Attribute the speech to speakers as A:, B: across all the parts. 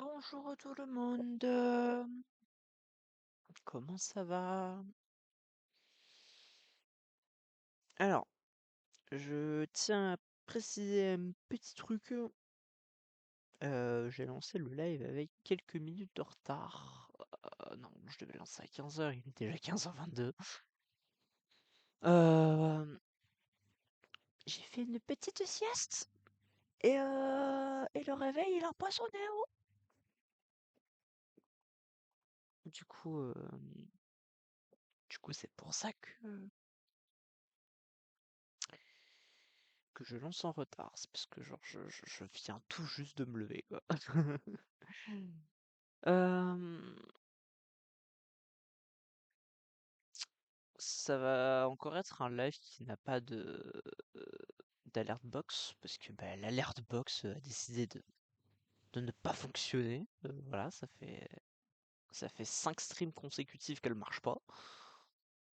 A: Bonjour tout le monde. Comment ça va? Alors, je tiens à préciser un petit truc. J'ai lancé le live avec quelques minutes de retard. Non, je devais lancer à 15h, il est déjà 15h22. Euh, j'ai fait une petite sieste et le réveil il a pas sonné. Oh. Du coup, euh, du coup, c'est pour ça que je lance en retard. C'est parce que genre je viens tout juste de me lever, quoi. Hem, Ça va encore être un live qui n'a pas heu, d'alert box parce que, bah, l'alert box, a décidé de ne pas fonctionner. Voilà, ça fait 5 streams consécutifs qu'elle marche pas.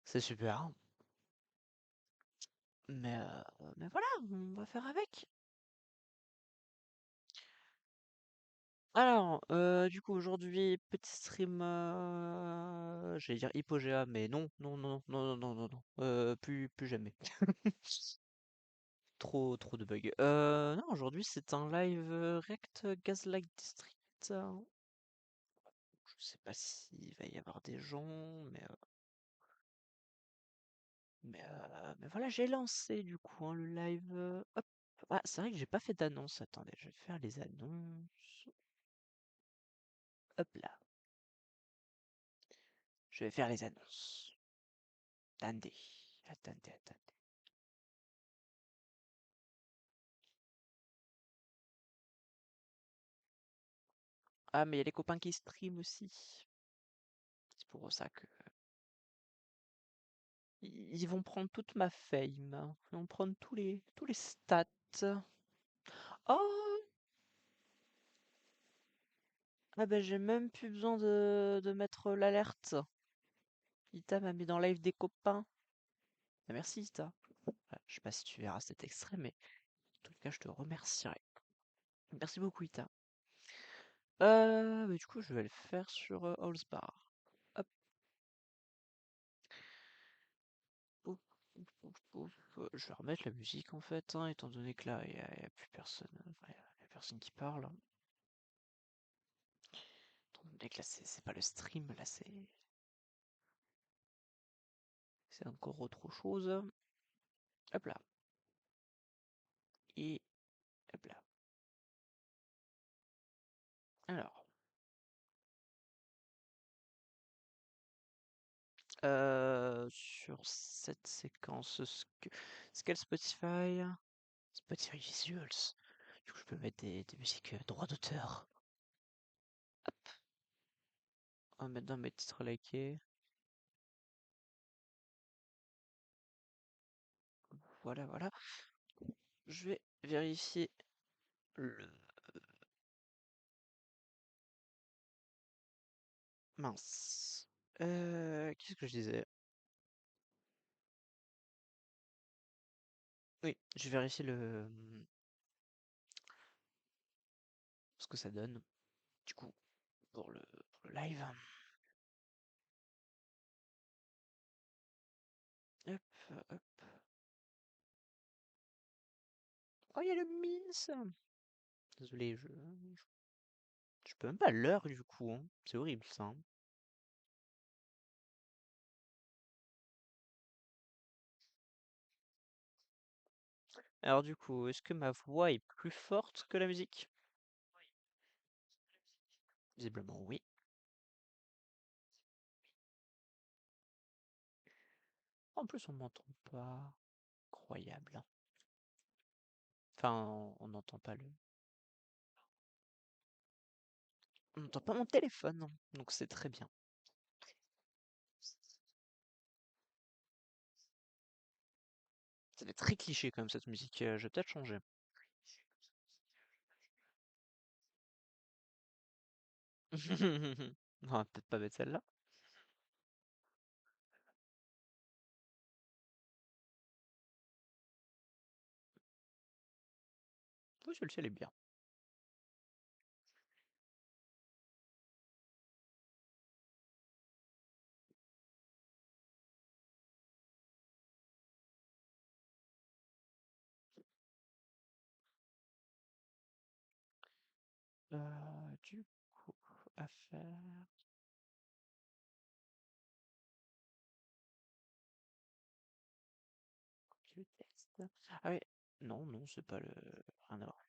A: C'est super, mais voilà, on va faire avec. Alors, du coup, aujourd'hui, petit stream, j'allais dire Hypogea, mais non, non, non, non, non, non, non, non, plus jamais. Trop de bugs. Non, aujourd'hui c'est un live React Gaslight District. Je sais pas s'il va y avoir des gens, mais voilà, j'ai lancé du coup hein, le live. Hop. Ah, c'est vrai que j'ai pas fait d'annonce. Attendez, je vais faire les annonces. Hop là. Je vais faire les annonces. Attendez, attendez. Ah, mais il y a les copains qui stream aussi. C'est pour ça que ils vont prendre toute ma fame, hein. Ils vont prendre tous les stats. Oh! Ah bah j'ai même plus besoin de mettre l'alerte. Ita m'a mis dans live des copains. Ah, merci Ita. Je sais pas si tu verras cet extrait, mais en tout cas je te remercierai. Merci beaucoup Ita. Du coup je vais le faire sur Allsbar. Hop. Pouf, pouf, pouf, pouf. Je vais remettre la musique en fait, hein, étant donné que là y a plus personne. Enfin, y a personne qui parle. Étant donné que là c'est pas le stream, là c'est encore autre chose. Hop là. Et hop là. Alors. Sur cette séquence, quel Spotify? Spotify Visuals. Du coup, je peux mettre des musiques droit d'auteur. On va mettre dans mes titres likés. Voilà, voilà. Je vais vérifier le... Mince. Qu'est-ce que je disais? Oui, je vais vérifier ce que ça donne. Du coup, pour le live. Hop, hop. Oh, il y a le Mince! Désolé, je peux même pas l'heure du coup, hein. C'est horrible ça, hein. Alors du coup, est-ce que ma voix est plus forte que la musique? Visiblement oui. En plus, on m'entend pas. Incroyable. Enfin, on n'entend pas le... On n'entend pas mon téléphone, hein. Donc c'est très bien. Ça fait très cliché quand même cette musique. Je vais peut-être changer. On va peut-être pas mettre celle-là. Oui, celle-ci elle est bien. Du coup, à faire. Le texte. Ah oui, non, non, c'est pas le. Rien à voir.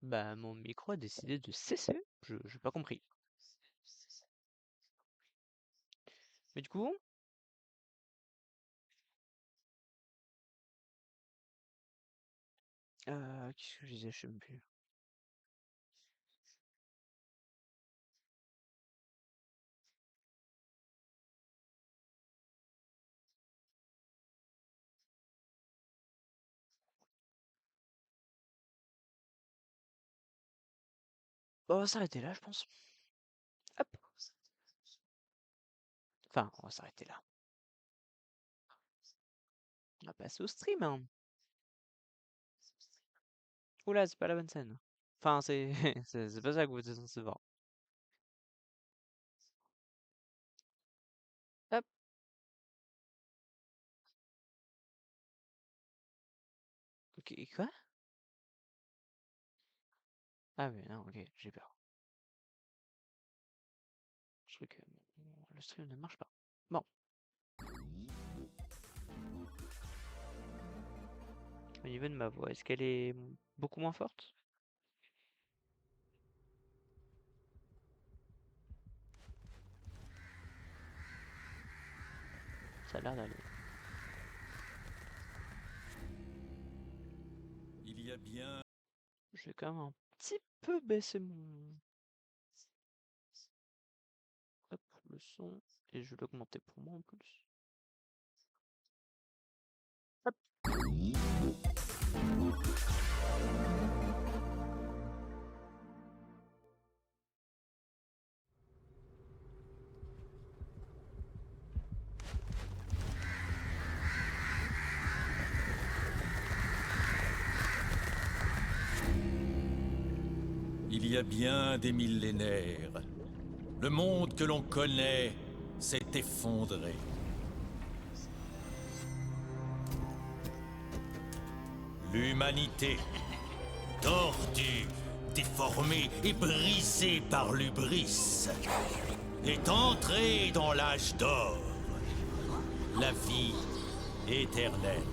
A: Bah, mon micro a décidé de cesser. J'ai pas compris. Mais du coup, qu'est-ce que je disais? Je sais même plus. Bon, on va s'arrêter là, je pense. Hop. Enfin, on va s'arrêter là. On va passer au stream, hein. Oula, c'est pas la bonne scène. Enfin, c'est c'est pas ça que vous êtes censé voir. Quoi? Ah mais non, ok, j'ai peur. Je crois que le stream ne marche pas. Bon. Au niveau de ma voix, est-ce qu'elle est beaucoup moins forte? Ça a l'air d'aller.
B: Il y a bien...
A: Je vais quand même un petit peu baisser mon... Hop, le son. Et je vais l'augmenter pour moi en plus. Hop.
B: Il y a bien des millénaires. Le monde que l'on connaît s'est effondré. L'humanité, tordue, déformée et brisée par l'hubris, est entrée dans l'âge d'or. La vie éternelle.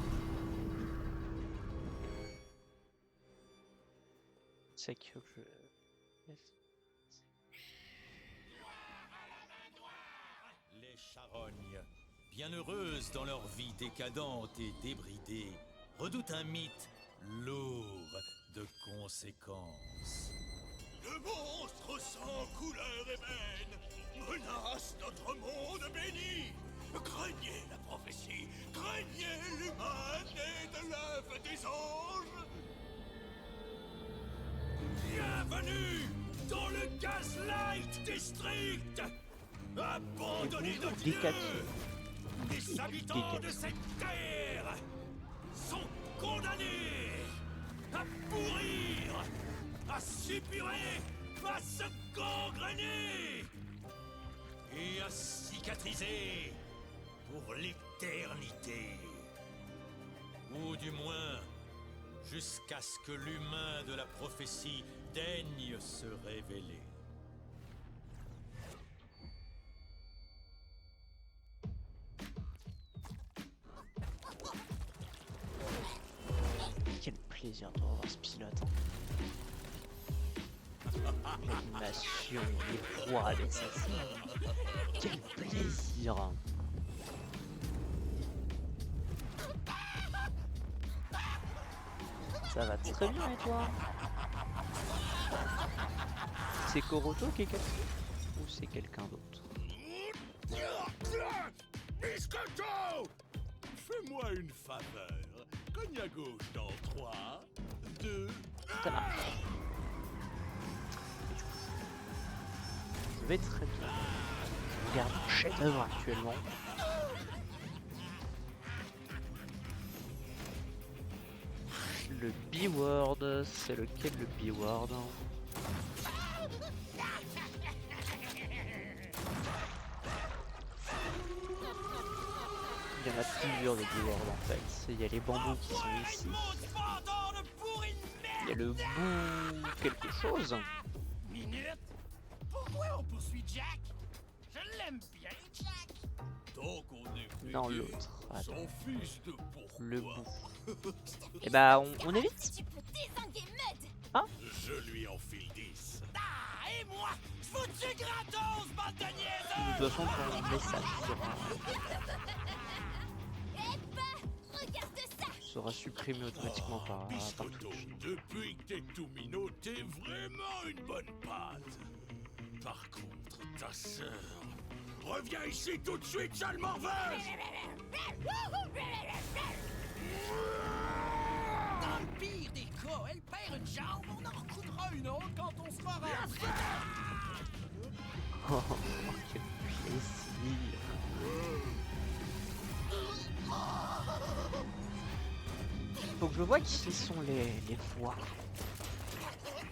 A: C'est que je...
B: Les charognes, bien heureuses dans leur vie décadente et débridée, redoutent un mythe lourd de conséquences.
C: Le monstre sans couleur et veine menace notre monde béni. Craignez la prophétie, craignez l'humain né de l'œuf des anges. Bienvenue dans le Gaslight District. Abandonnés de Dieu, les habitants de cette terre sont condamnés à pourrir, à suppurer, à se gangréner et à cicatriser pour l'éternité.
B: Ou du moins, jusqu'à ce que l'humain de la prophétie daigne se révéler.
A: Quel plaisir de revoir ce pilote. L'animation, les voix, les assassins. Quel plaisir. Ça va très bien et toi? C'est Koroto qui est cassé? Ou c'est quelqu'un d'autre?
C: Biscoto! Fais-moi une faveur. Cogne à gauche dans 3, 2...
A: Ça marche. Je vais très bien. Je regarde un chef-d'œuvre actuellement. Le B-word, c'est lequel le B-word? Il y en a plusieurs de B-word en fait. Il y a les bambous qui sont ici. Il y a le bout quelque chose.
C: Minute. Pourquoi on poursuit Jack? Je l'aime bien, Jack. Donc on est
A: Non,
C: payé
A: l'autre.
C: son
A: Attends.
C: fils de pourquoi.
A: Le bout. Et bah on évite.
D: Tu peux désinguer Mud.
C: Je lui enfile 10. Ah, et moi, je vous tue gratos, bande de
A: De
C: niaiseux.
A: toute façon ton message
D: Eh bah, regarde ça.
A: sera supprimé automatiquement par
C: Biscoto,
A: Twitch.
C: depuis que t'es tout minot, t'es vraiment une bonne patte. Par contre, ta sœur... Reviens ici tout de suite, sale morveuse.
E: Dans le pire des cas, elle perd une jambe, on en recoudra une autre quand on sera rentré.
A: Oh, quel plaisir. Faut que je vois qui sont les voix.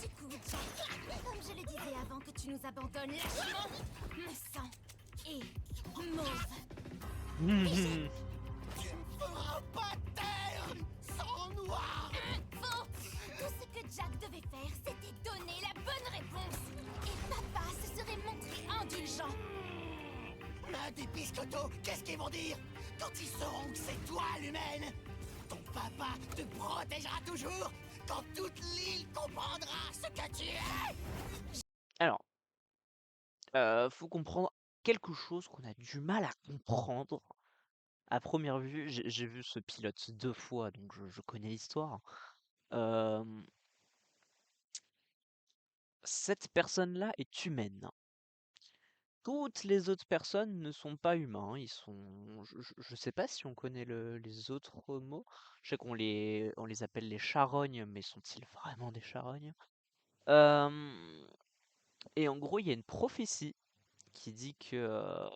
D: Du coup, Jack, comme je le disais avant que tu nous abandonnes lâchement, me sang et mauve.
C: Tu me feras pas taire sans noir.
E: copains des biscottos, qu'est-ce qu'ils vont dire quand ils sauront que c'est toi l'humaine? Ton papa te protégera toujours quand toute l'île comprendra ce que tu es.
A: Alors, faut comprendre quelque chose qu'on a du mal à comprendre. À première vue, j'ai vu ce pilote 2 fois, donc je connais l'histoire. Cette personne-là est humaine. Toutes les autres personnes ne sont pas humains, ils sont je sais pas si on connaît les autres mots. Je sais on les appelle les charognes, mais sont-ils vraiment des charognes? Et en gros, il y a une prophétie qui dit que,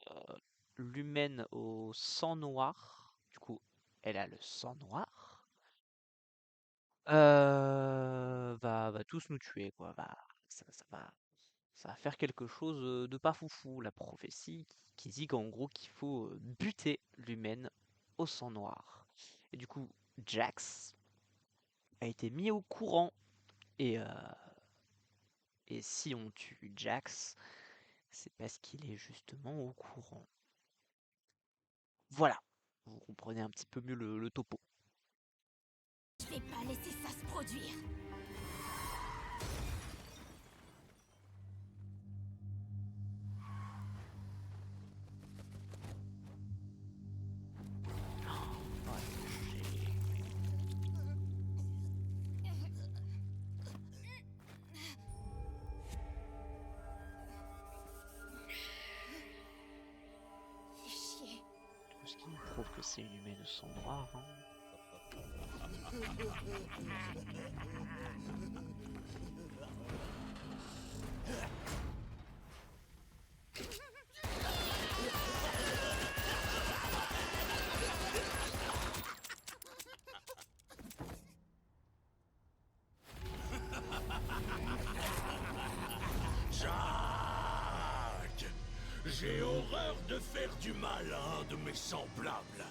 A: l'humaine au sang noir, du coup, elle a le sang noir, va tous nous tuer quoi, ça va faire quelque chose, de pas foufou. La prophétie qui dit qu'en gros qu'il faut, buter l'humaine au sang noir. Et du coup, Jax a été mis au courant et si on tue Jax, c'est parce qu'il est justement au courant. Voilà, vous comprenez un petit peu mieux le topo.
D: Je vais pas laisser ça se produire. Fais chier.
A: Ce qui nous prouve que c'est une humaine au sang noir, hein.
C: Jacques! J'ai horreur de faire du mal à un de mes semblables.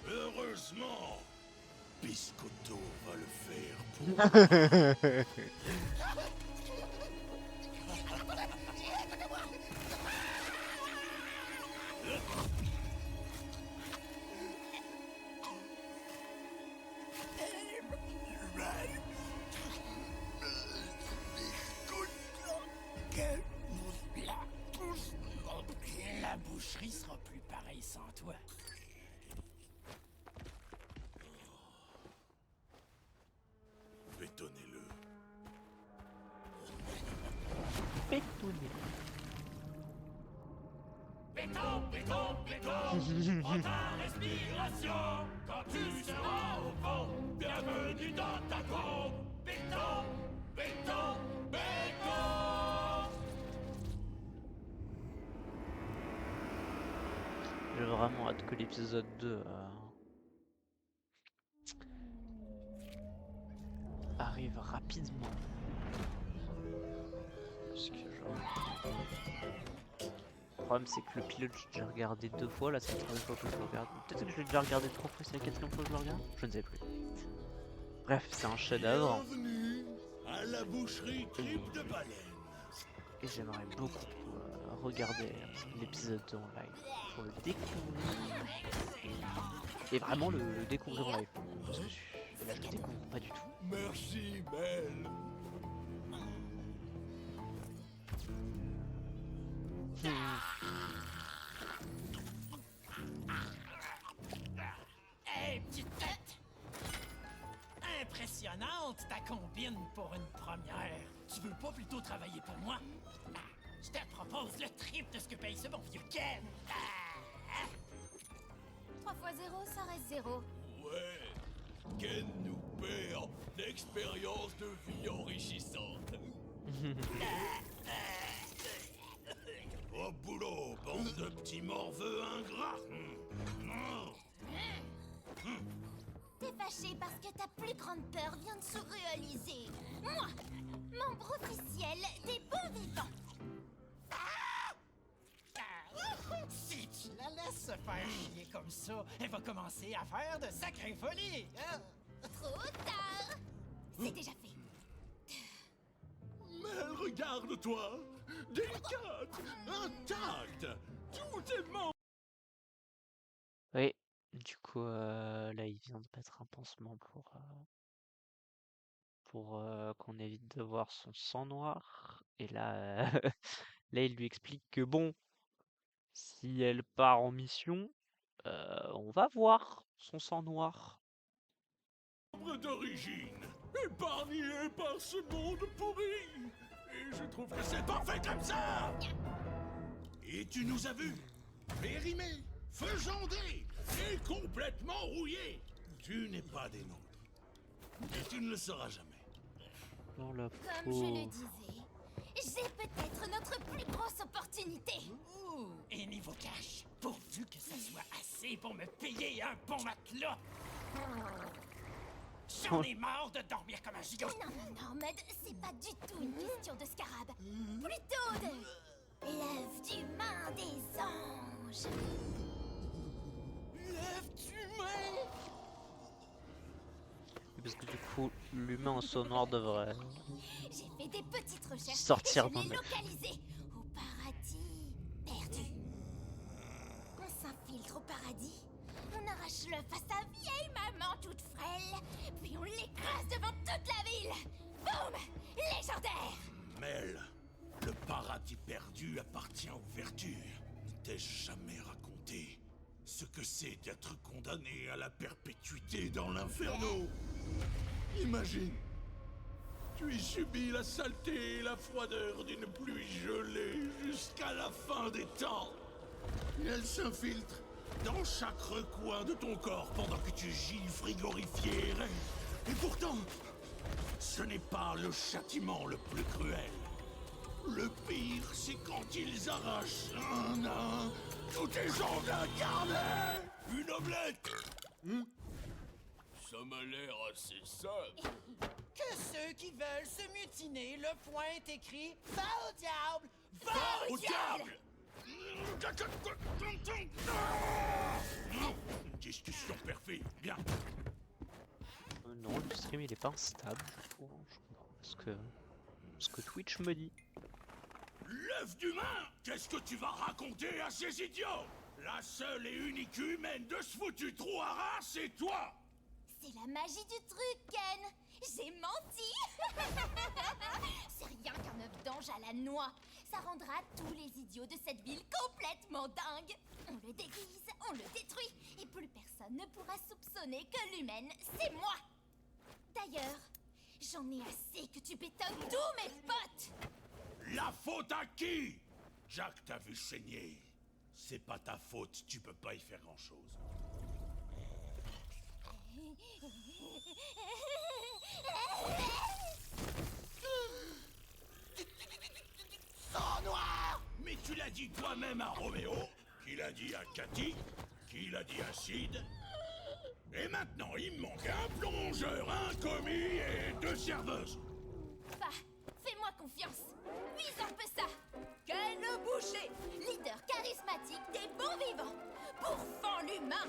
C: Heureusement, Biscotto va le faire pour...
E: La boucherie sera plus pareille sans toi.
C: Bétonnez-le.
A: Pétonné.
C: Béton, béton, béton! Prends ta respiration quand tu seras au fond. Bienvenue dans ta tombe. Béton, béton, béton!
A: J'ai vraiment hâte que l'épisode 2 arrive rapidement. Parce que genre... Le problème c'est que le pilote j'ai déjà regardé 2 fois, là c'est la troisième fois que je le regarde. Peut-être que je l'ai déjà regardé 3 fois, c'est la quatrième fois que je le regarde, je ne sais plus. Bref, c'est un chef-d'œuvre
C: Bienvenue à la boucherie Crypte de Baleine.
A: et j'aimerais beaucoup regarder l'épisode 2 en live pour le découvrir. Et vraiment le découvrir en live. Parce que là je le découvre pas du tout.
C: Merci, Belle.
E: Hey, petite tête! Impressionnante ta combine pour une première. Tu veux pas plutôt travailler pour moi? Ah, je te propose le triple de ce que paye ce bon vieux Ken.
D: 3 fois 0, ça reste 0.
C: Ouais, Ken nous perd d'expérience de vie enrichissante. Au boulot, bande de petits morveux ingrats.
D: T'es fâché parce que ta plus grande peur vient de se réaliser. Moi, membre officiel des bons vivants.
E: Si tu la laisses se faire chier comme ça, elle va commencer à faire de sacrées folies. Hein?
D: Trop tard. C'est déjà fait.
C: Mais regarde-toi, délicate, intacte, tout est
A: Du coup, là, il vient de mettre un pansement pour qu'on évite de voir son sang noir. Et là, là, il lui explique que bon, si elle part en mission, on va voir son sang noir.
C: D'origine, épargné par ce monde pourri. Et je trouve que c'est parfait comme ça. Et tu nous as vus, périmés, faisandés et complètement rouillés. Tu n'es pas des nôtres. Et tu ne le seras jamais.
A: Oh la
D: Comme je le
A: pauvre.
D: disais, j'ai peut-être notre plus grosse opportunité.
E: Ouh, et niveau cash, pourvu que ça soit assez pour me payer un bon matelas. J'en ai marre de dormir comme un gigot.
D: Non, Mud, c'est pas du tout une question de scarab. Plutôt de l'œuf d'humain des anges.
E: L'œuf d'humain.
A: Parce que du coup, l'humain en sang noir devrait
D: J'ai fait des petites recherches
A: sortir
D: et je
A: d'un
D: l'ai
A: œuf.
D: localisé au paradis perdu. On s'infiltre au paradis, on arrache l'œuf à sa vieille maman toute frêle, puis on l'écrase devant toute la ville. Boum! Légendaire!
C: Mel, le paradis perdu appartient aux vertus. Ne t'ai-je jamais raconté ce que c'est d'être condamné à la perpétuité dans l'inferno? Imagine, tu y subis la saleté et la froideur d'une pluie gelée jusqu'à la fin des temps. Et elle s'infiltre dans chaque recoin de ton corps pendant que tu gis frigorifié et rêves. Et pourtant, ce n'est pas le châtiment le plus cruel. Le pire, c'est quand ils arrachent un à un tous tes ongles incarnés. Une omelette. Ça m'a l'air assez simple.
E: Que ceux qui veulent se mutiner, le point est écrit. Va au diable! Va
C: Au diable. Discussion perfide. Bien.
A: Non, le stream il est pas instable. Je comprends pas ce que Twitch me dit.
C: L'œuf d'humain. Qu'est-ce que tu vas raconter à ces idiots? La seule et unique humaine de ce foutu trou à rats, c'est toi.
D: C'est la magie du truc, Ken! J'ai menti! C'est rien qu'un œuf d'ange à la noix. Ça rendra tous les idiots de cette ville complètement dingues. On le déguise, on le détruit, et plus personne ne pourra soupçonner que l'humaine, c'est moi! D'ailleurs, j'en ai assez que tu bétonnes tous mes potes!
C: La faute à qui? Jack t'a vu saigner. C'est pas ta faute, tu peux pas y faire grand-chose.
E: Sang noir!
C: Mais tu l'as dit toi-même à Roméo, qui l'a dit à Cathy, qui l'a dit à Sid. Et maintenant, il me manque un plongeur, un commis et 2 serveuses.
D: Bah, fais-moi confiance. Vise un peu ça. Ken le boucher, leader charismatique des bons vivants. Pourfend l'humain.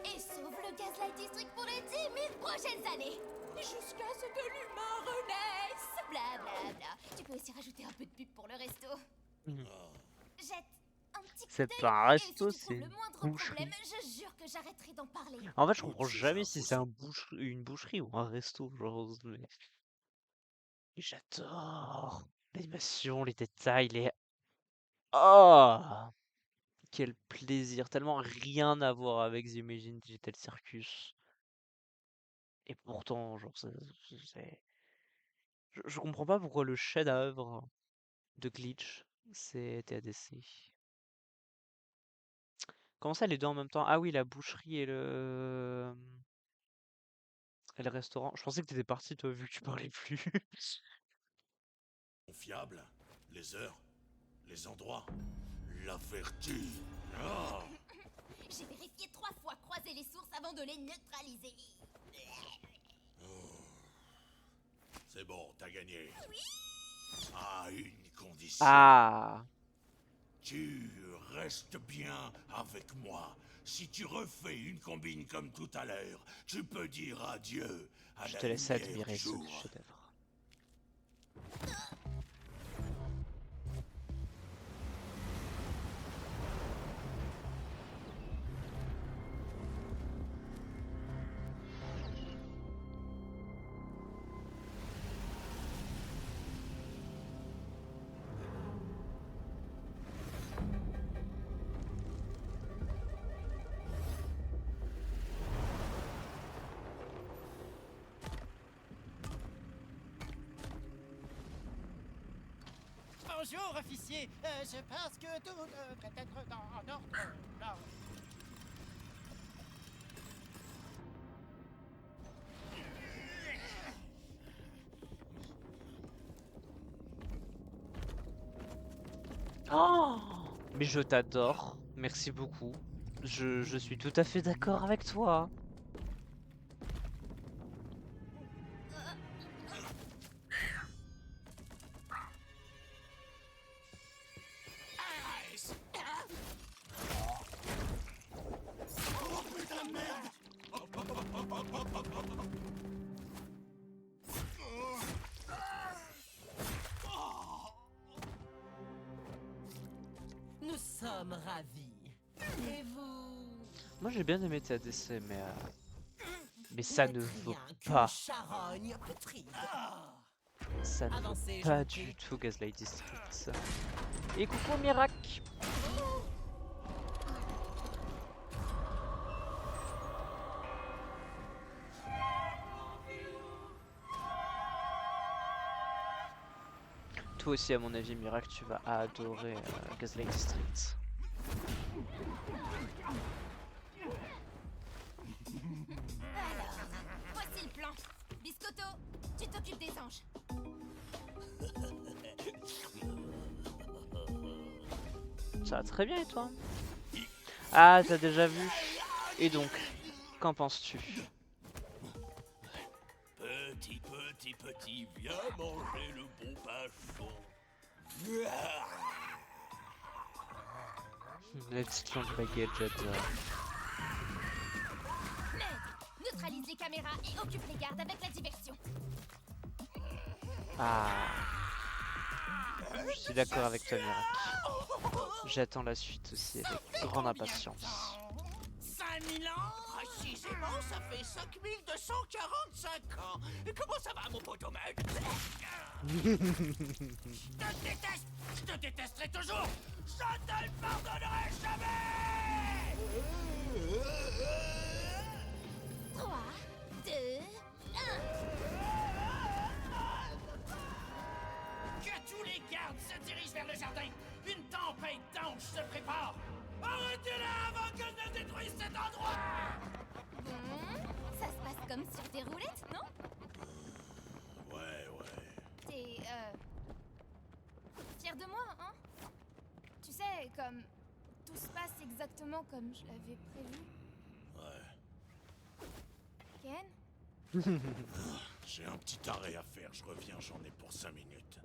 D: Et sauve le Gaslight District pour les 10 000 prochaines années. Jusqu'à ce que l'humain renaisse. Bla bla bla. Tu peux aussi rajouter un peu de pub pour le resto. Jette un petit coup
A: C'est
D: d'œil,
A: pas un
D: et
A: resto,
D: si tu
A: c'est
D: trouves le
A: une
D: moindre
A: boucherie.
D: problème, je jure que j'arrêterai d'en parler.
A: En fait, je comprends
C: Oups, c'est
A: jamais si c'est
C: impossible.
A: une boucherie ou un resto. Genre, mais j'adore l'animation, les détails, les. Oh! Quel plaisir! Tellement rien à voir avec The Imagine Digital Circus. Et pourtant, genre, c'est. Je comprends pas pourquoi le chef-d'œuvre de Glitch, c'est TADC. Comment ça, les deux en même temps? Ah oui, la boucherie et le restaurant. Je pensais que t'étais parti, toi, vu que tu parlais plus.
C: Confiable, les heures, les endroits, la vertu. Ah.
D: J'ai vérifié 3 fois, croisé les sources avant de les neutraliser.
C: C'est bon, t'as gagné. À une condition.
A: Ah!
C: Tu restes bien avec moi. Si tu refais une combine comme tout à l'heure, tu peux dire adieu à
A: Je
C: la
A: te laisse
C: lumière
A: admirer
C: du
A: ce
C: jour.
A: chef-d'œuvre.
E: Bonjour, officier. Je pense que tout devrait être en ordre. Là.
A: Oh! Mais je t'adore. Merci beaucoup. Je suis tout à fait d'accord avec toi.
C: Ice. Oh putain de merde.
E: Nous sommes ravis. Et vous?
A: Moi j'ai bien aimé ta DC, mais ça ne vaut pas.
E: Charogne putride.
A: Ça ne
E: Avancez,
A: vaut pas
E: je vous
A: du
E: prie.
A: tout Gaslight District. Et coucou Mirac. Toi aussi à mon avis Mirac tu vas adorer Gaslight District.
D: Alors, voici le plan. Biscotto, tu t'occupes des anges.
A: Ça va très bien et toi? Ah t'as déjà vu? Et donc, qu'en penses-tu?
C: Petit, viens manger le bon pain chaud.
A: La petite langue baguette, j'adore.
D: Ned, neutralise les caméras et occupe les gardes avec la diversion.
A: Ah, je suis d'accord avec toi Mirac. J'attends la suite aussi avec grande impatience.
E: 5000 ans? Précisément, ça fait 5245 ans. Et comment ça va, mon poteau mec? Je te détesterai toujours. Je te le pardonnerai jamais.
D: 3, 2, 1.
E: Que tous les gardes se dirigent vers le jardin. Une tempête d'anges se prépare. Arrêtez-la avant qu'elle ne détruise cet endroit.
D: Ça se passe comme sur des roulettes, non?
C: Ouais.
D: T'es, fier de moi, hein? Tu sais, comme tout se passe exactement comme je l'avais prévu.
C: Ouais.
D: Ken?
C: J'ai un petit arrêt à faire, je reviens, j'en ai pour 5 minutes.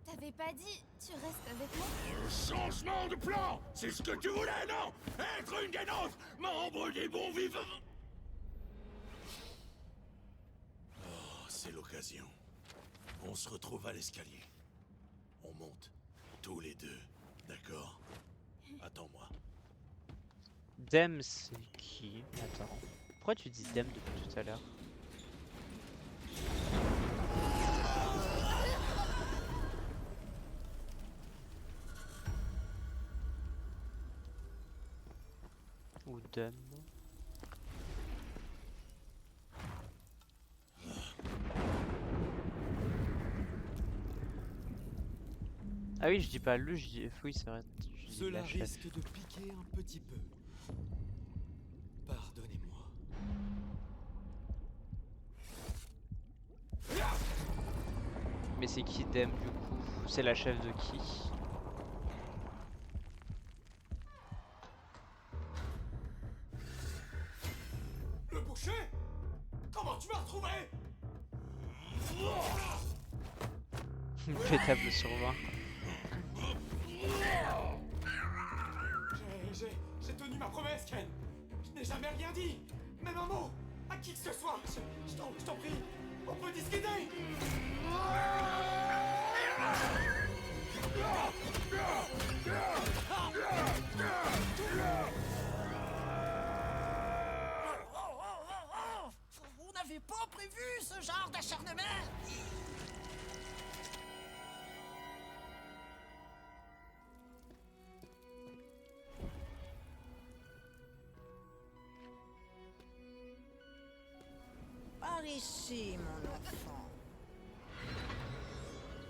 D: T'avais pas dit tu restes avec moi?
C: Changement de plan! C'est ce que tu voulais, non? Être une des nôtres! Membre des bons vivants! Oh, c'est l'occasion. On se retrouve à l'escalier. On monte. Tous les deux. D'accord? Attends-moi.
A: Dem c'est qui? Attends. Pourquoi tu dis Dem depuis tout à l'heure? Ou Dem? Ah oui, je dis pas le, je dis... Oui, c'est vrai. Je dis
F: Cela
A: la chef.
F: risque de piquer un petit peu. Pardonnez-moi.
A: Mais c'est qui Dem du coup? C'est la chef de qui?
C: Le boucher? Comment tu m'as retrouvé?
A: Pétable sur 20.
F: J'ai tenu ma promesse, Ken. Je n'ai jamais rien dit. Même un mot. À qui que ce soit. Je t'en prie. On peut discuter.
E: On n'avait pas prévu ce genre d'acharnement. Par ici, mon enfant.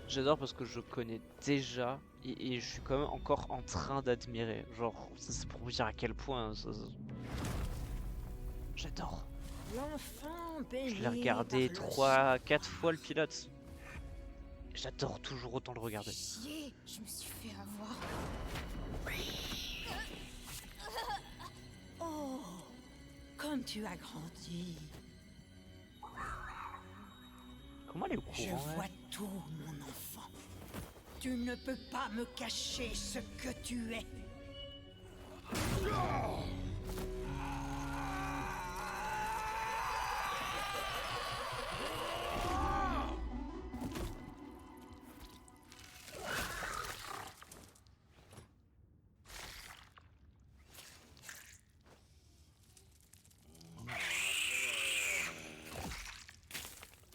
A: J'adore parce que je connais déjà et je suis quand même encore en train d'admirer. Genre, ça, c'est pour vous dire à quel point j'adore.
G: L'enfant
A: Je l'ai
G: béni
A: regardé
G: par le
A: 3-4 fois le pilote. J'adore toujours autant le regarder.
D: Chier, je me suis fait avoir.
G: Oh, comme tu as grandi.
A: Comment elle est au
G: Je
A: courant
G: vois
A: elle
G: tout, mon enfant. Tu ne peux pas me cacher ce que tu es.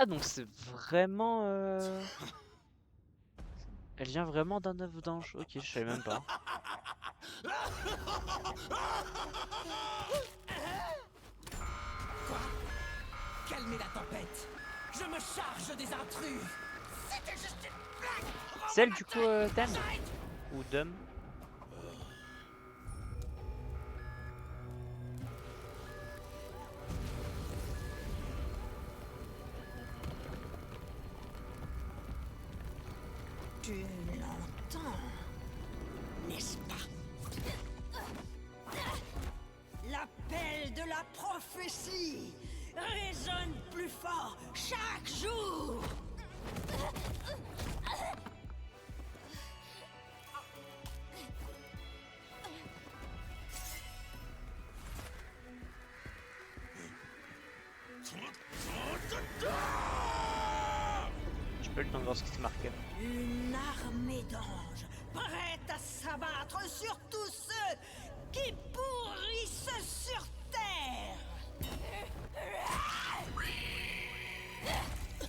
A: Ah donc c'est vraiment... Elle vient vraiment d'un œuf d'ange. Ok, je savais même pas.
E: Calmez la tempête. Je me charge des intrus. C'était juste une blague.
A: C'est elle du coup, Dan ou Dum?
G: Tu l'entends, n'est-ce pas? L'appel de la prophétie résonne plus fort chaque jour.
A: J'ai pas eu le temps de voir ce qui s'est marqué.
G: Une armée d'anges prête à s'abattre sur tous ceux qui pourrissent sur terre.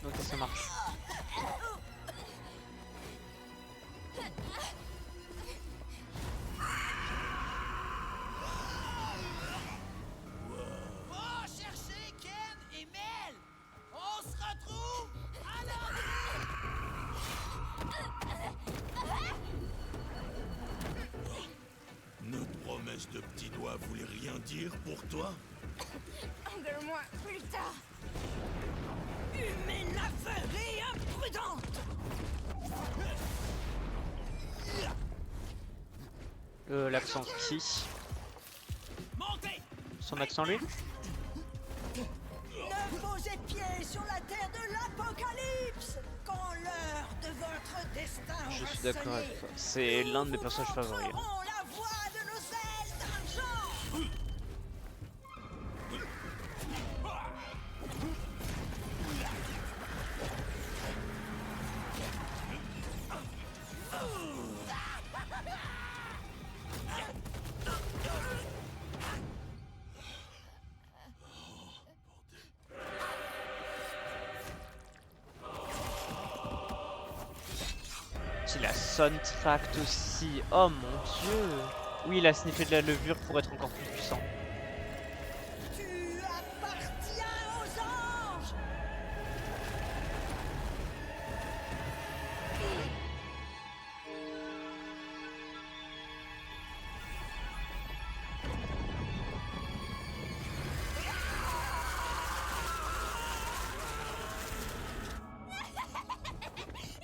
A: Ok, ça marche.
E: Va chercher Ken et Mel. On se retrouve à l'heure.
C: Notre promesse de petit doigt voulait rien dire pour toi?
D: Engueule-moi plus tard.
G: Humaine aveugle et imprudente.
A: L'accent qui?
E: Montez.
A: Son accent lui?
G: Ne posez pied sur la terre de l'apocalypse quand l'heure de votre destin
A: Je
G: aura
A: suis d'accord
G: sonné.
A: avec toi. C'est l'un de mes personnages favoris.
G: Nous montrerons la voie de nos ailes d'argent.
A: C'est la soundtrack aussi. Oh mon dieu. Oui, il a sniffé de la levure pour être encore plus puissant.
G: Tu appartiens aux anges.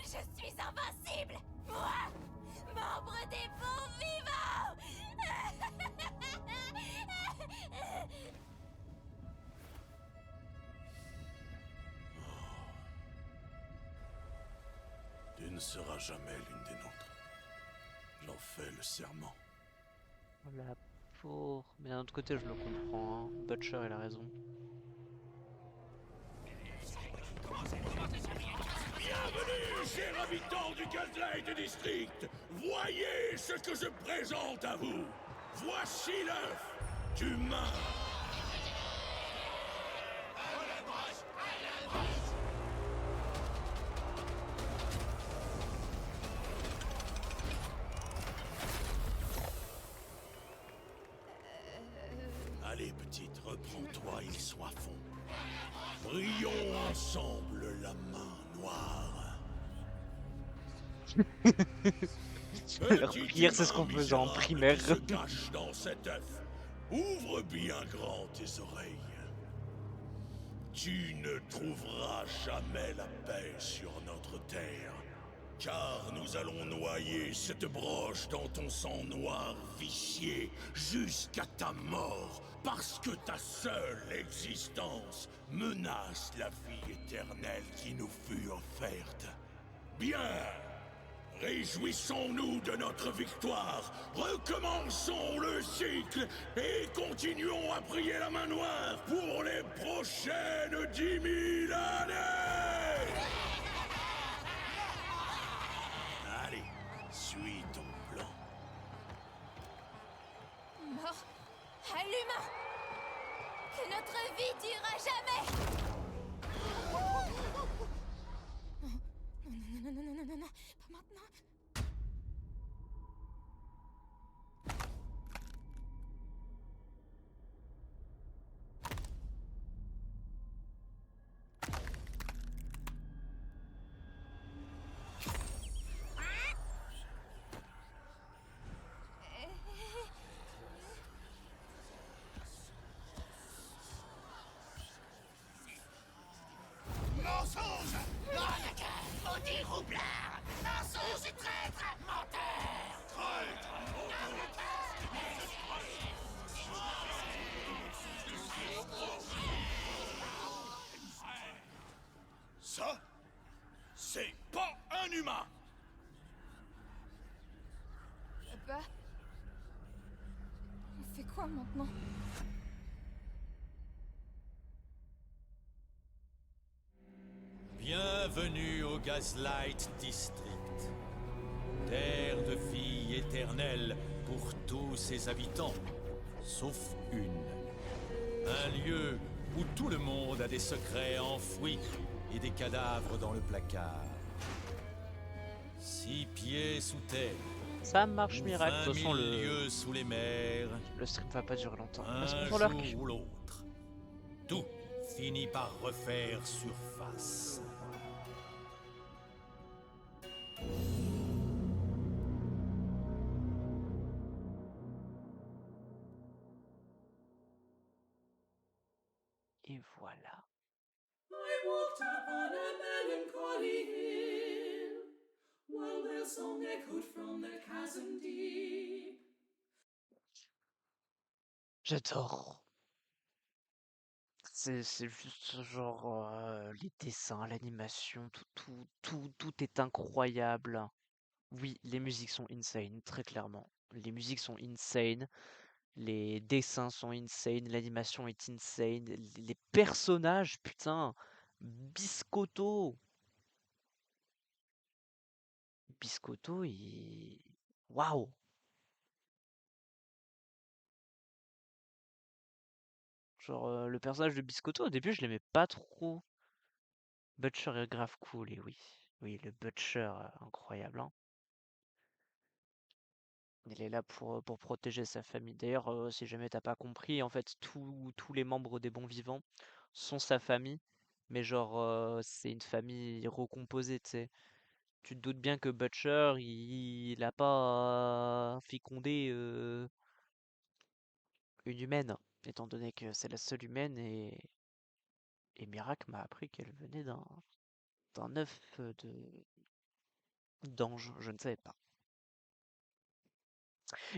D: Je suis invincible. Moi, membre des bons vivants.
C: Tu ne seras jamais l'une des nôtres. J'en fais le serment.
A: Oh la pauvre. Mais d'un autre côté, je le comprends. Hein. Butcher, il a raison.
C: Bienvenue, chers habitants du Gaslight District. Voyez ce que je présente à vous. Voici l'œuf d'humain. Allez, petite, reprends-toi, ils soifont. Brillons ensemble la main noire.
A: Leur
C: Petit
A: prière, c'est ce
C: humain
A: qu'on faisait en
C: misérable
A: primaire.
C: qui se cache dans cet œuf, ouvre bien grand tes oreilles. Tu ne trouveras jamais la paix sur notre terre, car nous allons noyer cette broche dans ton sang noir vicié jusqu'à ta mort, parce que ta seule existence menace la vie éternelle qui nous fut offerte. Bien! Réjouissons-nous de notre victoire, recommençons le cycle et continuons à prier la main noire pour les prochaines 10 000 années! Allez, suis ton plan.
D: Mort à l'humain. Que notre vie durera jamais. Non, non, non, non, non, non, non, non, pas maintenant.
E: Mensonge! Arnaqueur! Maudit roublard! Mensonge et traître! Menteur! Traître!
C: Ça, c'est pas un humain!
D: Papa. On fait quoi maintenant?
B: Bienvenue au Gaslight District. Terre de vie éternelle pour tous ses habitants, sauf une. Un lieu où tout le monde a des secrets enfouis et des cadavres dans le placard. 6 pieds sous terre,
A: Ça marche
B: ou
A: miracle. De
B: 20
A: toute
B: 000
A: façon,
B: lieues sous les mers.
A: le stream va pas durer longtemps.
B: Un
A: Est-ce qu'on
B: jour
A: voit l'arc?
B: ou l'autre, tout finit par refaire surface.
A: Et voilà.
H: I walked upon a melancholy hill, while their song echoed from the chasm deep.
A: J'adore. C'est juste genre les dessins, l'animation, tout est incroyable. Oui, les musiques sont insane, très clairement. Les musiques sont insane, les dessins sont insane, l'animation est insane, les personnages, putain, Biscotto. Biscotto, il... Waouh! Genre, le personnage de Biscotto, au début, je l'aimais pas trop. Butcher est grave cool, et oui. Oui, le Butcher, incroyable, hein. Il est là pour protéger sa famille. D'ailleurs, si jamais t'as pas compris, en fait, tous les membres des Bons Vivants sont sa famille. Mais genre, c'est une famille recomposée, tu sais. Tu te doutes bien que Butcher, il a pas fécondé une humaine, étant donné que c'est la seule humaine et Miracle m'a appris qu'elle venait d'un œuf d'ange, je ne savais pas.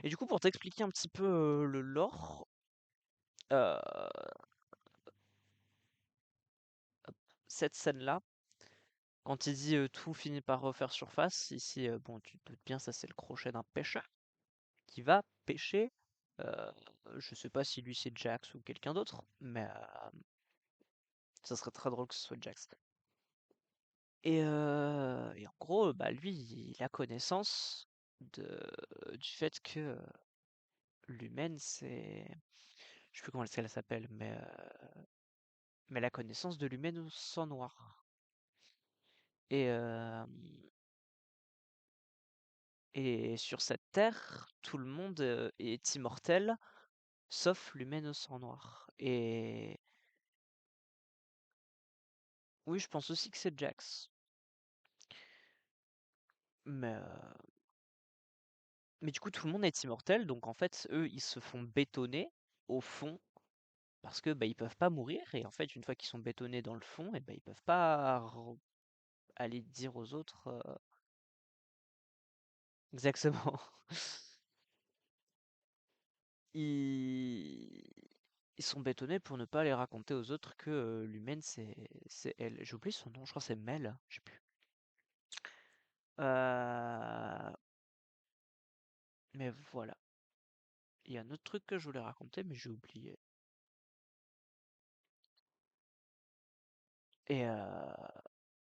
A: Et du coup, pour t'expliquer un petit peu le lore, euh, cette scène-là, quand il dit tout finit par refaire surface, ici, bon, tu te doutes bien, ça c'est le crochet d'un pêcheur qui va pêcher. euh, je sais pas si lui c'est Jax ou quelqu'un d'autre, mais ça serait très drôle que ce soit Jax. Et en gros, bah lui, il a connaissance du fait que l'humaine, c'est... Je sais plus comment elle s'appelle, mais la connaissance de l'humaine au sang noir. Et, et sur cette terre, tout le monde est immortel, sauf l'humaine au sang noir. Et oui, je pense aussi que c'est Jax. Mais du coup, tout le monde est immortel, donc en fait, eux, ils se font bétonner au fond parce que bah, ils peuvent pas mourir. Et en fait, une fois qu'ils sont bétonnés dans le fond, et bah, ils peuvent pas aller dire aux autres exactement. Ils... ils sont bétonnés pour ne pas aller raconter aux autres que l'humaine c'est elle. J'ai oublié son nom, je crois que c'est Mel, je sais plus. Euh, Mais voilà. Il y a un autre truc que je voulais raconter, mais j'ai oublié. Et,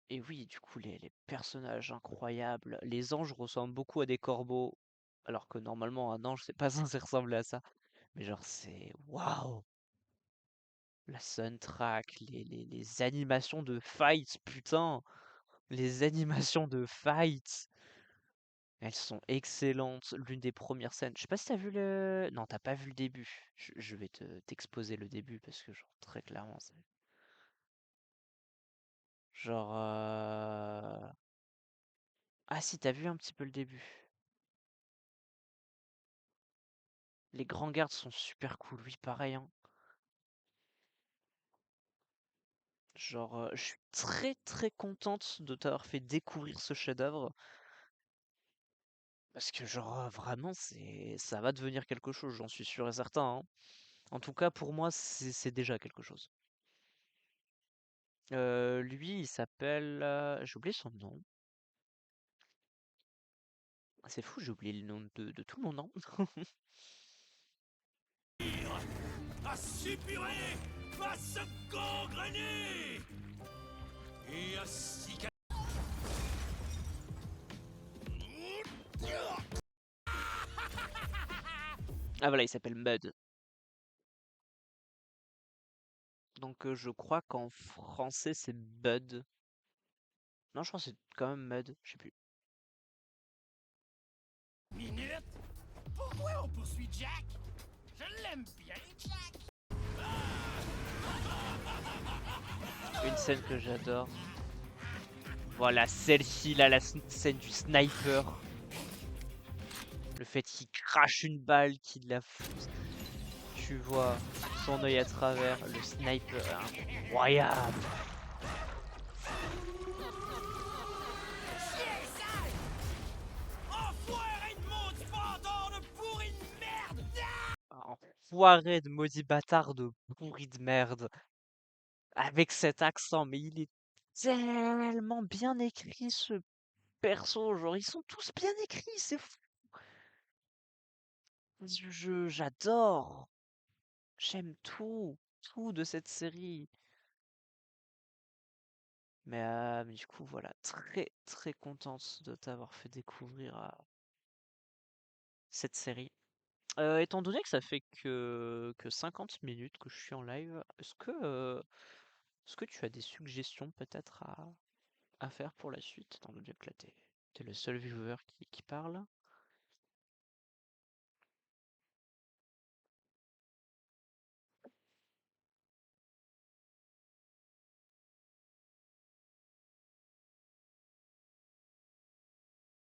A: et oui, du coup, les personnages incroyables. Les anges ressemblent beaucoup à des corbeaux, alors que normalement, un ange, c'est pas censé ressembler à ça. Mais genre, c'est waouh! La soundtrack, les animations de fight, putain! Les animations de fight! Elles sont excellentes. L'une des premières scènes. Je sais pas si t'as vu le. Non, t'as pas vu le début. Je vais t'exposer le début parce que, genre, très clairement, c'est. Genre. Ah si, t'as vu un petit peu le début. Les grands gardes sont super cool, oui, pareil, hein. Genre, je suis très très contente de t'avoir fait découvrir ce chef-d'œuvre. Parce que, genre, vraiment, ça va devenir quelque chose, j'en suis sûr et certain, hein. En tout cas, pour moi, c'est déjà quelque chose. Lui, il s'appelle. J'ai oublié son nom. Ah, c'est fou, j'ai oublié le nom de tout le monde, non?
C: À suppurer face gangréné et à cicatriser.
A: Ah voilà, il s'appelle Mud. Donc je crois qu'en français c'est Bud. Non, je crois que c'est quand même Mud, je sais plus.
E: Minute? Pourquoi on poursuit Jack? Je l'aime bien, Jack!
A: Une scène que j'adore. Voilà, celle-ci, là, la scène du sniper. Le fait qu'il crache une balle, qu'il la fout. Tu vois son œil à travers, le sniper, incroyable.
E: Enfoiré de maudit bandant de pourri de merde!
A: Enfoiré de maudit bâtard de pourri de merde. Avec cet accent, mais il est tellement bien écrit ce perso, genre ils sont tous bien écrits, c'est fou. J'adore. J'aime tout de cette série. Mais du coup, voilà, très très contente de t'avoir fait découvrir cette série. Étant donné que ça fait que 50 minutes que je suis en live, est-ce que tu as des suggestions peut-être à faire pour la suite, étant donné que là t'es le seul viewer qui parle?